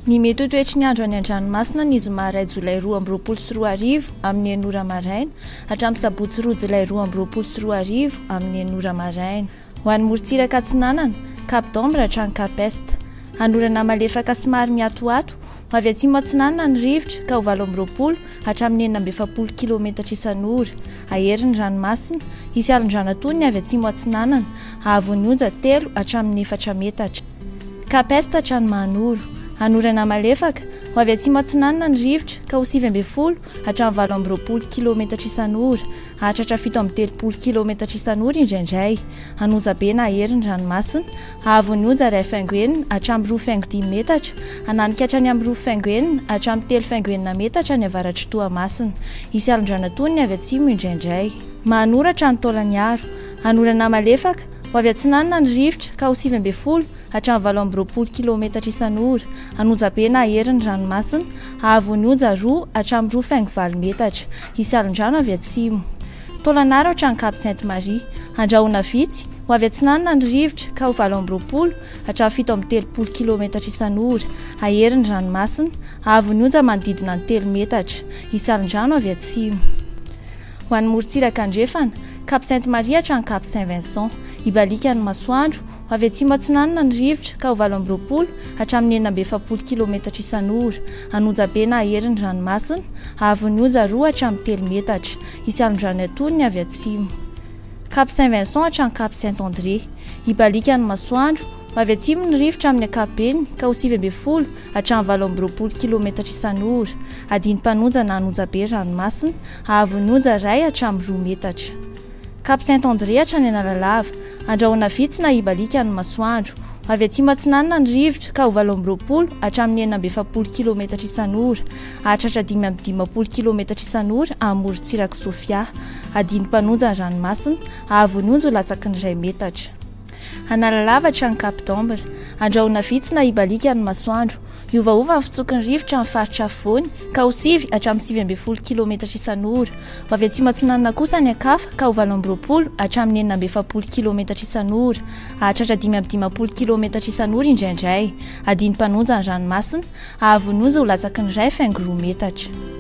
Ny mety ho toetry ny andro any an-dranomasina ny zoma ray jolay 2024 amin'ny 9 maraina hatramin'ny sabotsy 2 jolay 2024 amin'ny 9 maraina. Ho an'ny morontsiraka Atsinanana, Cap d'Ombre hatrany Cap Est. Hanorana malefaka somary miatoato ho avy atsimo Atsinanana ny rivotra ka ho 20 hatramin'ny 440 km isan'ora. Aherin'ny ranomasina, hisy alon-dranatony avy atsimo Atsinanana, ahavon'ny onja 3 hatramin'ny 4 metatra. Cap Est hatrany Mahanoro. Hanorana malefaka ho avy atsimo Atsinanana ny rivotra ka ho 9 hatramin'ny 20 km isan'ora, hahatratra 730 km isan'ora indraindray. Hanonja be na aherin'ny ranomasina, ahavon'ny onja 2 faingo hatramin'ny 2 faingo 10 metatra, hananika hatrany amin'ny 2 faingo hatramin'ny 3 faingo metatra ny avaratry Toamasina. Hisy alon-dranatony avy atsimo indraindray. Mahanoro hatrany Taolagnaro. Hanorana malefaka ho avy Atsinanana ny rivotra ka ho 9 hatramin'ny 20 km isan'ora, hanonja be na aherin'ny ranomasina, ahavon'ny onja 2 hatramin'ny 2 faingo 9 metatra. Hisy alon-drano avy atsimo. Taolagnaro hatrany Cap Sainte-Marie. Handrahoana vitsy ho avy Atsinanana ny rivotra ka ho 20 hatramin'ny 730 km isan'ora, aherin'ny ranomasina, ahavon'ny onja manodidina ny 3 metatra. Hisy alon-drano avy atsimo. Ho an'ny morontsiraka Andrefana, Cap Sainte-Marie hatrany Cap Saint-Vincent. Ibalika ny masoandro ho avy atsimo Atsinanana ny rivotra ka ho 20 hatramin'ny 40 km isan'ora, hanonja be na aherin'ny ranomasina, ahavon'ny onja 2 hatramin'ny 3 metatra. Hisy alon-drano atony avy atsimo. Cap Saint-Vincent hatrany Cap Saint-André. Ibalika ny masoandro ho avy atsimo ny rivotra amin'ny ankapobeny ka ho 9 hatramin'ny 20 km isan'ora, adiny mpanonja na hanonja be ranomasina, ahavon'ny onja 2 hatramin'ny 2 metatra. Cap Saint-André hatrany Analalava. Handrahoana vitsy na ibalika ny masoandro ho avy atsimo Atsinanana ny rivotra ka ho 20 hatramin'ny 40 km isan'ora, hahatratra 5 km isan'ora amin'ny morontsiraka Sofia, adiny mpanonja ny ranomasina, ahavon'ny onja ho latsaky ny 2 metatra. Analalava hatrany Cap d'Ombre. Handrahoana vitsy na ibalika ny masoandro, iovaova ny fitsoky ny rivotra amin'ny faritra afovoany ka ho 7 hatramin'ny 9 km isan'ora. Ho avy atsimo Atsinanana kosa ny ankafa ka ho 20 hatramin'ny 40 km isan'ora, hahatratra 5 km isan'ora indraindray, adiny mpanonja ny ranomasina, ahavon'ny onja ho latsaky ny 2 faingo 2 metatra.